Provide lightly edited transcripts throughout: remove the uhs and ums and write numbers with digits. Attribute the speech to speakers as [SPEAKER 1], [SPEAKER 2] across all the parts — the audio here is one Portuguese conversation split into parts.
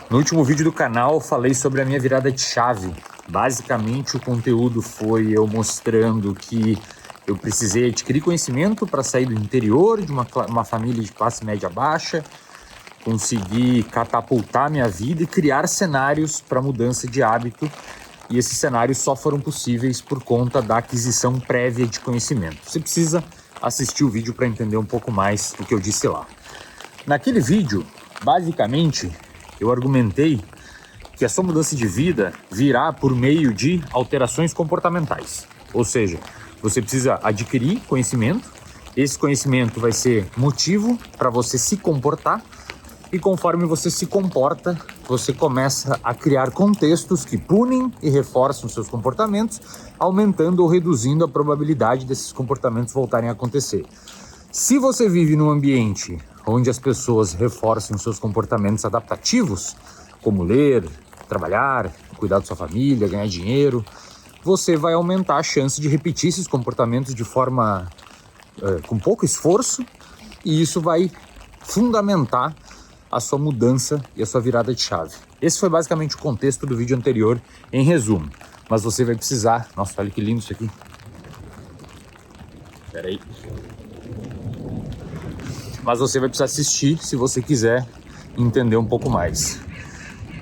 [SPEAKER 1] No último vídeo do canal eu falei sobre a minha virada de chave. Basicamente o conteúdo foi eu mostrando que eu precisei adquirir conhecimento para sair do interior de uma família de classe média baixa, conseguir catapultar minha vida e criar cenários para mudança de hábito. E esses cenários só foram possíveis por conta da aquisição prévia de conhecimento. Você precisa assistir o vídeo para entender um pouco mais do que eu disse lá. Naquele vídeo, basicamente, eu argumentei que a sua mudança de vida virá por meio de alterações comportamentais. Ou seja, você precisa adquirir conhecimento, esse conhecimento vai ser motivo para você se comportar, e conforme você se comporta, você começa a criar contextos que punem e reforçam seus comportamentos, aumentando ou reduzindo a probabilidade desses comportamentos voltarem a acontecer. Se você vive num ambiente onde as pessoas reforçam seus comportamentos adaptativos, como ler, trabalhar, cuidar da sua família, ganhar dinheiro, você vai aumentar a chance de repetir esses comportamentos de forma com pouco esforço, e isso vai fundamentar a sua mudança e a sua virada de chave. Esse foi basicamente o contexto do vídeo anterior, em resumo. Mas você vai precisar... Nossa, olha que lindo isso aqui. Espera aí. Mas você vai precisar assistir se você quiser entender um pouco mais.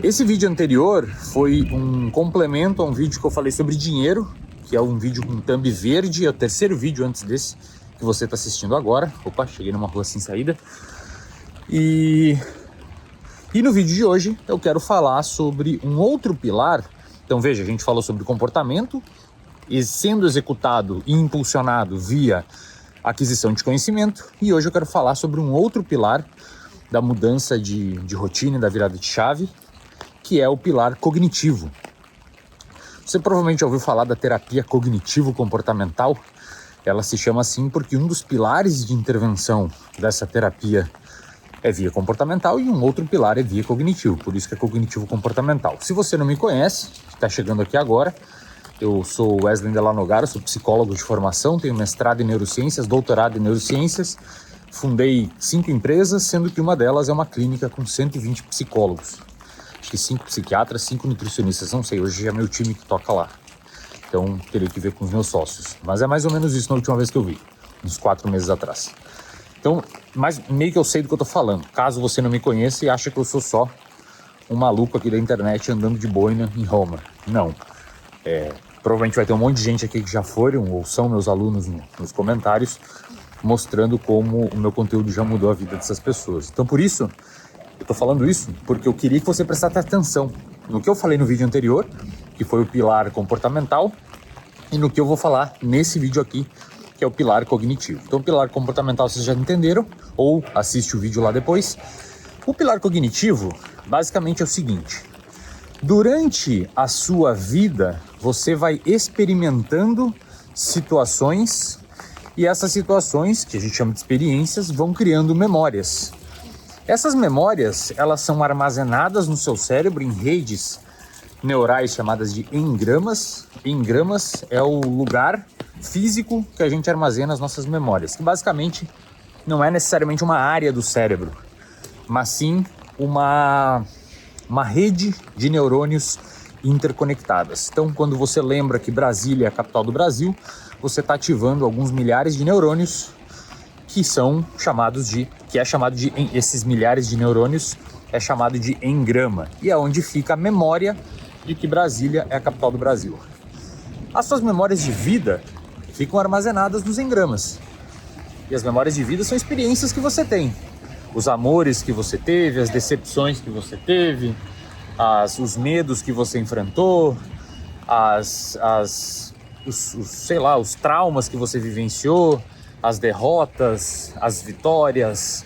[SPEAKER 1] Esse vídeo anterior foi um complemento a um vídeo que eu falei sobre dinheiro, que é um vídeo com thumb verde, é o terceiro vídeo antes desse que você está assistindo agora. Opa, cheguei numa rua sem saída. E no vídeo de hoje eu quero falar sobre um outro pilar. Então veja, a gente falou sobre comportamento e sendo executado e impulsionado via aquisição de conhecimento, e hoje eu quero falar sobre um outro pilar da mudança de rotina e da virada de chave, que é o pilar cognitivo. Você provavelmente já ouviu falar da terapia cognitivo-comportamental. Ela se chama assim porque um dos pilares de intervenção dessa terapia é via comportamental e um outro pilar é via cognitivo, por isso que é cognitivo-comportamental. Se você não me conhece, está chegando aqui agora, eu sou Wesley Delanogaro, sou psicólogo de formação, tenho mestrado em neurociências, doutorado em neurociências, fundei 5 empresas, sendo que uma delas é uma clínica com 120 psicólogos. Acho que 5 psiquiatras, 5 nutricionistas, não sei, hoje é meu time que toca lá. Então teria que ver com os meus sócios, mas é mais ou menos isso na última vez que eu vi, uns 4 meses atrás. Então, mas meio que eu sei do que eu tô falando. Caso você não me conheça e acha que eu sou só um maluco aqui da internet andando de boina em Roma. Não. Provavelmente vai ter um monte de gente aqui que já foram ou são meus alunos nos comentários, mostrando como o meu conteúdo já mudou a vida dessas pessoas. Então, por isso, eu tô falando isso porque eu queria que você prestasse atenção no que eu falei no vídeo anterior, que foi o pilar comportamental, e no que eu vou falar nesse vídeo aqui, que é o pilar cognitivo. Então o pilar comportamental vocês já entenderam, ou assiste o vídeo lá depois. O pilar cognitivo basicamente é o seguinte: durante a sua vida você vai experimentando situações, e essas situações, que a gente chama de experiências, vão criando memórias. Essas memórias, elas são armazenadas no seu cérebro em redes neurais chamadas de engramas. Engramas é o lugar físico que a gente armazena as nossas memórias, que basicamente não é necessariamente uma área do cérebro, mas sim uma rede de neurônios interconectadas. Então, quando você lembra que Brasília é a capital do Brasil, você está ativando alguns milhares de neurônios esses milhares de neurônios é chamado de engrama, e é onde fica a memória de que Brasília é a capital do Brasil. As suas memórias de vida ficam armazenadas nos engramas. E as memórias de vida são experiências que você tem. Os amores que você teve, as decepções que você teve, os medos que você enfrentou, os traumas que você vivenciou, as derrotas, as vitórias,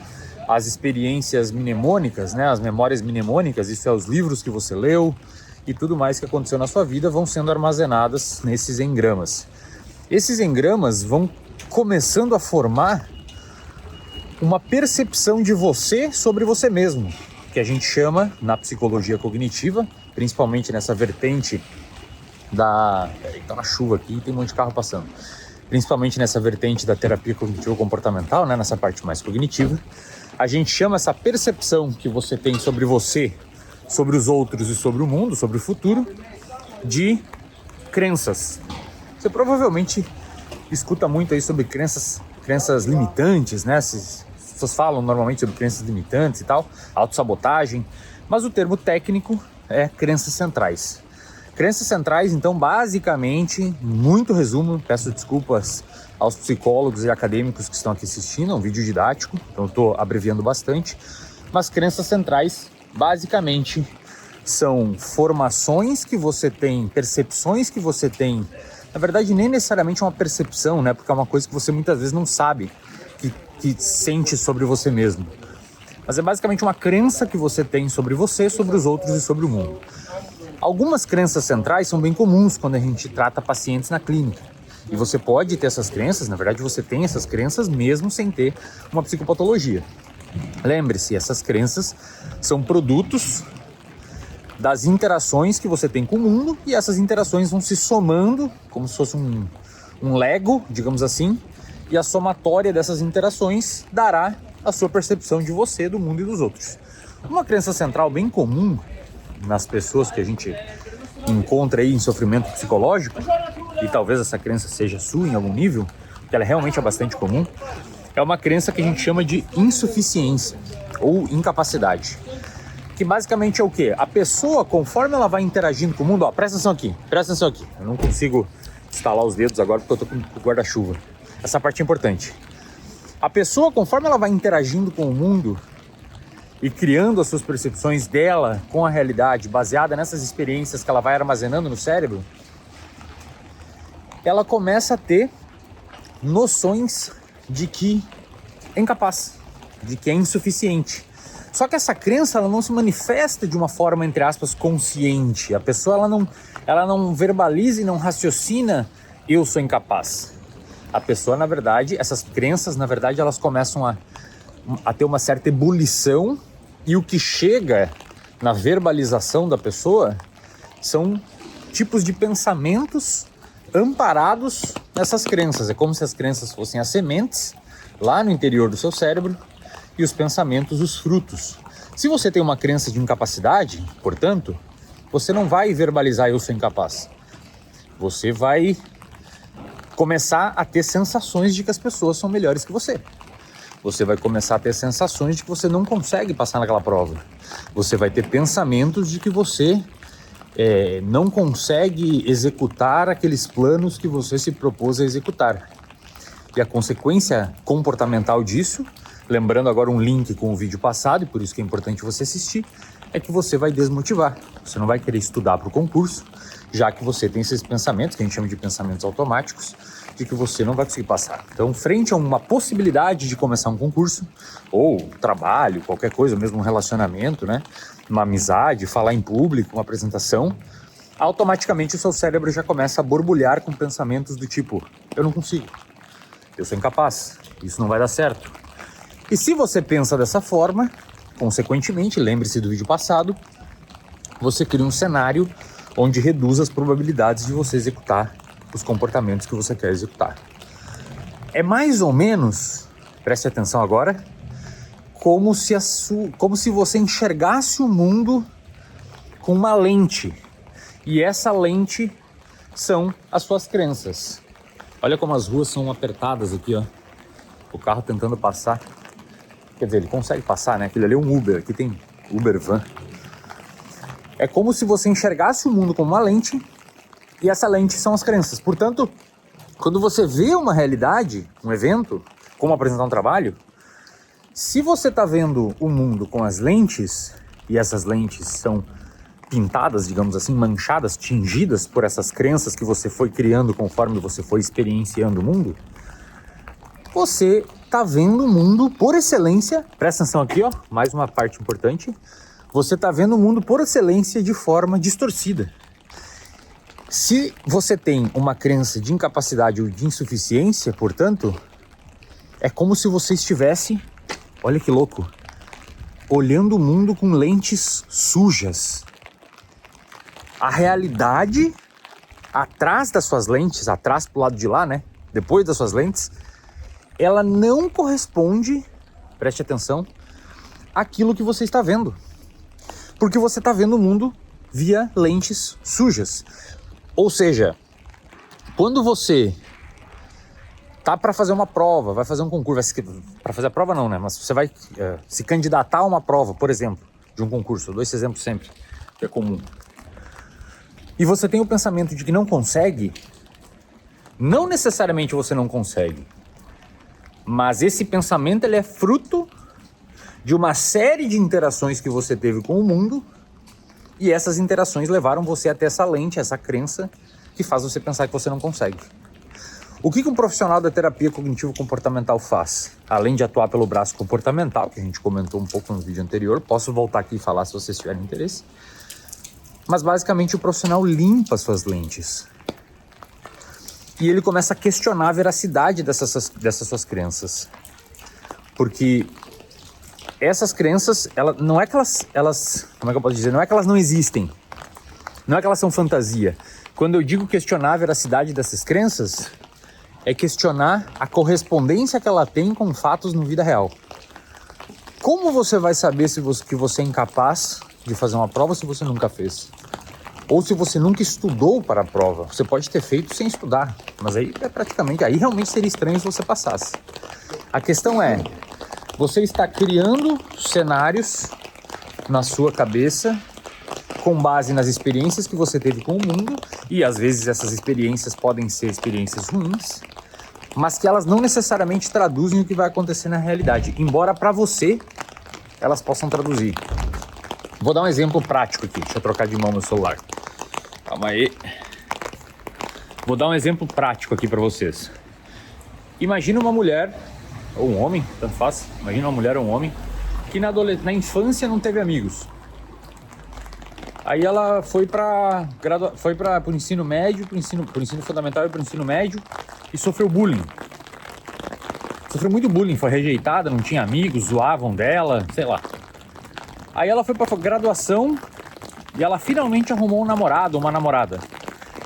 [SPEAKER 1] as experiências mnemônicas, né? As memórias mnemônicas, isso é os livros que você leu e tudo mais que aconteceu na sua vida vão sendo armazenadas nesses engramas. Esses engramas vão começando a formar uma percepção de você sobre você mesmo, que a gente chama, na psicologia cognitiva, principalmente nessa vertente da... Tá na chuva aqui e tem um monte de carro passando. Principalmente nessa vertente da terapia cognitivo-comportamental, né, nessa parte mais cognitiva, a gente chama essa percepção que você tem sobre você sobre os outros e sobre o mundo, sobre o futuro, de crenças. Você provavelmente escuta muito aí sobre crenças limitantes, né? As pessoas falam normalmente sobre crenças limitantes e tal, autossabotagem, mas o termo técnico é crenças centrais. Crenças centrais, então, basicamente, muito resumo, peço desculpas aos psicólogos e acadêmicos que estão aqui assistindo, é um vídeo didático, então eu estou abreviando bastante, mas crenças centrais, basicamente, são formações que você tem, percepções que você tem, na verdade nem necessariamente uma percepção, né? Porque é uma coisa que você muitas vezes não sabe, que sente sobre você mesmo. Mas é basicamente uma crença que você tem sobre você, sobre os outros e sobre o mundo. Algumas crenças centrais são bem comuns quando a gente trata pacientes na clínica. E você pode ter essas crenças, na verdade você tem essas crenças mesmo sem ter uma psicopatologia. Lembre-se, essas crenças são produtos das interações que você tem com o mundo e essas interações vão se somando como se fosse um Lego, digamos assim, e a somatória dessas interações dará a sua percepção de você, do mundo e dos outros. Uma crença central bem comum nas pessoas que a gente encontra aí em sofrimento psicológico, e talvez essa crença seja sua em algum nível, porque ela realmente é bastante comum, é uma crença que a gente chama de insuficiência ou incapacidade. Que basicamente é o quê? A pessoa, conforme ela vai interagindo com o mundo, ó, presta atenção aqui, eu não consigo estalar os dedos agora porque eu tô com o guarda-chuva. Essa parte é importante. A pessoa, conforme ela vai interagindo com o mundo e criando as suas percepções dela com a realidade, baseada nessas experiências que ela vai armazenando no cérebro, ela começa a ter noções de que é incapaz, de que é insuficiente. Só que essa crença ela não se manifesta de uma forma, entre aspas, consciente. A pessoa ela não verbaliza e não raciocina, eu sou incapaz. A pessoa, na verdade, essas crenças, na verdade, elas começam a ter uma certa ebulição e o que chega na verbalização da pessoa são tipos de pensamentos amparados nessas crenças. É como se as crenças fossem as sementes lá no interior do seu cérebro e os pensamentos os frutos. Se você tem uma crença de incapacidade, portanto, você não vai verbalizar eu sou incapaz. Você vai começar a ter sensações de que as pessoas são melhores que você. Você vai começar a ter sensações de que você não consegue passar naquela prova. Você vai ter pensamentos de que você não consegue executar aqueles planos que você se propôs a executar. E a consequência comportamental disso, lembrando agora um link com o vídeo passado, e por isso que é importante você assistir, é que você vai desmotivar. Você não vai querer estudar para o concurso, já que você tem esses pensamentos, que a gente chama de pensamentos automáticos, de que você não vai conseguir passar. Então, frente a uma possibilidade de começar um concurso, ou trabalho, qualquer coisa, mesmo um relacionamento, né? Uma amizade, falar em público, uma apresentação, automaticamente o seu cérebro já começa a borbulhar com pensamentos do tipo, eu não consigo, eu sou incapaz, isso não vai dar certo. E se você pensa dessa forma, consequentemente, lembre-se do vídeo passado, você cria um cenário onde reduz as probabilidades de você executar os comportamentos que você quer executar. É mais ou menos, preste atenção agora, como se você enxergasse o mundo com uma lente. E essa lente são as suas crenças. Olha como as ruas são apertadas aqui, ó. O carro tentando passar. Quer dizer, ele consegue passar, né? Aquilo ali é um Uber, aqui tem Uber Van. É como se você enxergasse o mundo como uma lente e essa lente são as crenças. Portanto, quando você vê uma realidade, um evento, como apresentar um trabalho, se você está vendo o mundo com as lentes e essas lentes são pintadas, digamos assim, manchadas, tingidas por essas crenças que você foi criando conforme você foi experienciando o mundo, você está vendo o mundo por excelência, presta atenção aqui, ó, mais uma parte importante, você está vendo o mundo por excelência de forma distorcida. Se você tem uma crença de incapacidade ou de insuficiência, portanto, é como se você estivesse, olha que louco, olhando o mundo com lentes sujas. A realidade, atrás das suas lentes, atrás pro lado de lá, né? Depois das suas lentes, ela não corresponde, preste atenção, àquilo que você está vendo. Porque você está vendo o mundo via lentes sujas. Ou seja, quando você tá para fazer uma prova, vai fazer um concurso, para fazer a prova não, né? Mas você vai se candidatar a uma prova, por exemplo, de um concurso. Eu dou esse exemplo sempre, que é comum. E você tem o pensamento de que não consegue, não necessariamente você não consegue, mas esse pensamento ele é fruto de uma série de interações que você teve com o mundo, e essas interações levaram você até essa lente, essa crença que faz você pensar que você não consegue. O que um profissional da terapia cognitivo-comportamental faz? Além de atuar pelo braço comportamental, que a gente comentou um pouco no vídeo anterior, posso voltar aqui e falar se vocês tiverem interesse, mas basicamente o profissional limpa suas lentes. E ele começa a questionar a veracidade dessas suas crenças. Porque essas crenças, não é que elas, como é que eu posso dizer? Não é que elas não existem. Não é que elas são fantasia. Quando eu digo questionar a veracidade dessas crenças, é questionar a correspondência que ela tem com fatos na vida real. Como você vai saber que você é incapaz de fazer uma prova se você nunca fez? Ou se você nunca estudou para a prova? Você pode ter feito sem estudar, mas aí realmente seria estranho se você passasse. A questão é, você está criando cenários na sua cabeça com base nas experiências que você teve com o mundo, e às vezes essas experiências podem ser experiências ruins, mas que elas não necessariamente traduzem o que vai acontecer na realidade, embora para você elas possam traduzir. Vou dar um exemplo prático aqui, deixa eu trocar de mão meu celular. Calma aí. Vou dar um exemplo prático aqui para vocês. Imagina uma mulher, ou um homem, tanto faz, imagina uma mulher ou um homem, que na infância não teve amigos. Aí ela foi para o ensino médio, pro ensino fundamental e para o ensino médio, e sofreu bullying. Sofreu muito bullying, foi rejeitada, não tinha amigos, zoavam dela, sei lá. Aí ela foi para graduação e ela finalmente arrumou um namorado ou uma namorada.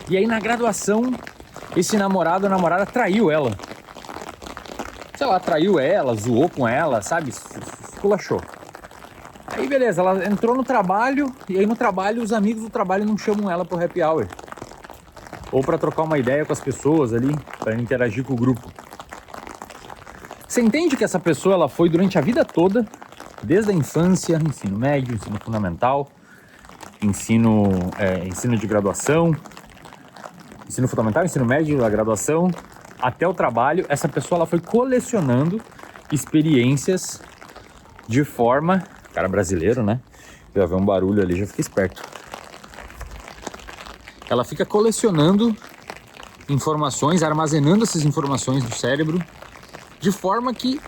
[SPEAKER 1] E aí na graduação, esse namorado ou namorada traiu ela. Sei lá, traiu ela, zoou com ela, sabe? Esculachou. Aí beleza, ela entrou no trabalho, e aí no trabalho os amigos do trabalho não chamam ela pro happy hour. Ou para trocar uma ideia com as pessoas ali, para interagir com o grupo. Você entende que essa pessoa ela foi durante a vida toda, desde a infância, ensino médio, ensino fundamental, ensino de graduação, ensino fundamental, ensino médio, a graduação, até o trabalho, essa pessoa ela foi colecionando experiências de forma... Cara brasileiro, né? Já vê um barulho ali, já fica esperto. Ela fica colecionando informações, armazenando essas informações do cérebro, de forma que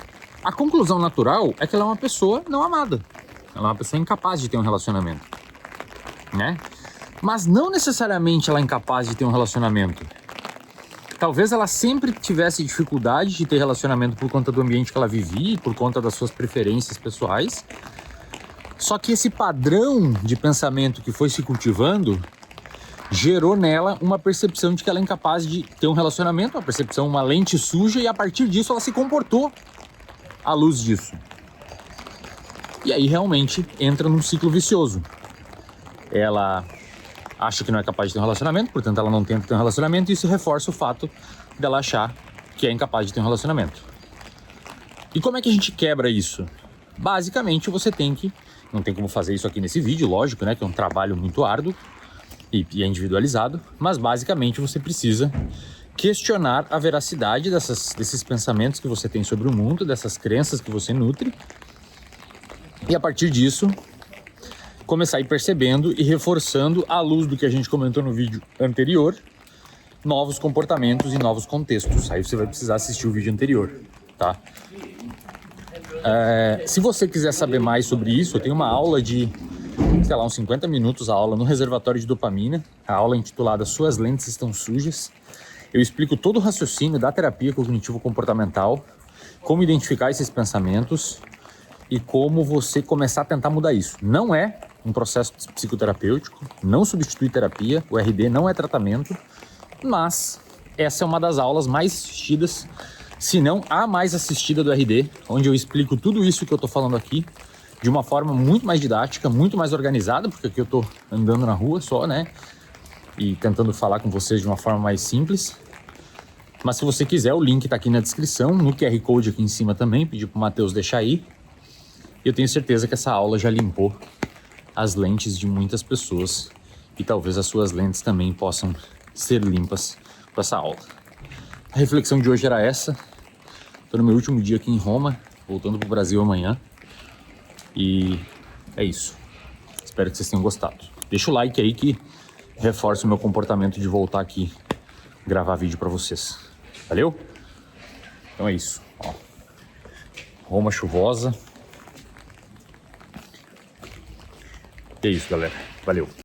[SPEAKER 1] a conclusão natural é que ela é uma pessoa não amada. Ela é uma pessoa incapaz de ter um relacionamento, né? Mas não necessariamente ela é incapaz de ter um relacionamento. Talvez ela sempre tivesse dificuldade de ter relacionamento por conta do ambiente que ela vivia, por conta das suas preferências pessoais. Só que esse padrão de pensamento que foi se cultivando gerou nela uma percepção de que ela é incapaz de ter um relacionamento, uma percepção, uma lente suja, e a partir disso ela se comportou à luz disso. E aí realmente entra num ciclo vicioso. Ela acha que não é capaz de ter um relacionamento, portanto ela não tenta ter um relacionamento, e isso reforça o fato dela achar que é incapaz de ter um relacionamento. E como é que a gente quebra isso? Basicamente você tem que... Não tem como fazer isso aqui nesse vídeo, lógico, né? Que é um trabalho muito árduo e é individualizado. Mas basicamente você precisa questionar a veracidade desses pensamentos que você tem sobre o mundo, dessas crenças que você nutre. E a partir disso, começar a ir percebendo e reforçando, à luz do que a gente comentou no vídeo anterior, novos comportamentos e novos contextos. Aí você vai precisar assistir o vídeo anterior, tá? Se você quiser saber mais sobre isso, eu tenho uma aula de, sei lá, uns 50 minutos, a aula no reservatório de dopamina, a aula intitulada Suas Lentes Estão Sujas. Eu explico todo o raciocínio da terapia cognitivo-comportamental, como identificar esses pensamentos e como você começar a tentar mudar isso. Não é um processo psicoterapêutico, não substitui terapia, o RD não é tratamento, mas essa é uma das aulas mais assistidas, se não a mais assistida do RD, onde eu explico tudo isso que eu tô falando aqui de uma forma muito mais didática, muito mais organizada, porque aqui eu tô andando na rua só, né? E tentando falar com vocês de uma forma mais simples. Mas se você quiser, o link tá aqui na descrição, no QR Code aqui em cima também, pedi pro Matheus deixar aí. E eu tenho certeza que essa aula já limpou as lentes de muitas pessoas e talvez as suas lentes também possam ser limpas com essa aula. A reflexão de hoje era essa. Tô no meu último dia aqui em Roma, voltando pro Brasil amanhã. E é isso. Espero que vocês tenham gostado. Deixa o like aí que reforça o meu comportamento de voltar aqui gravar vídeo pra vocês. Valeu? Então é isso. Ó. Roma chuvosa. É isso, galera. Valeu.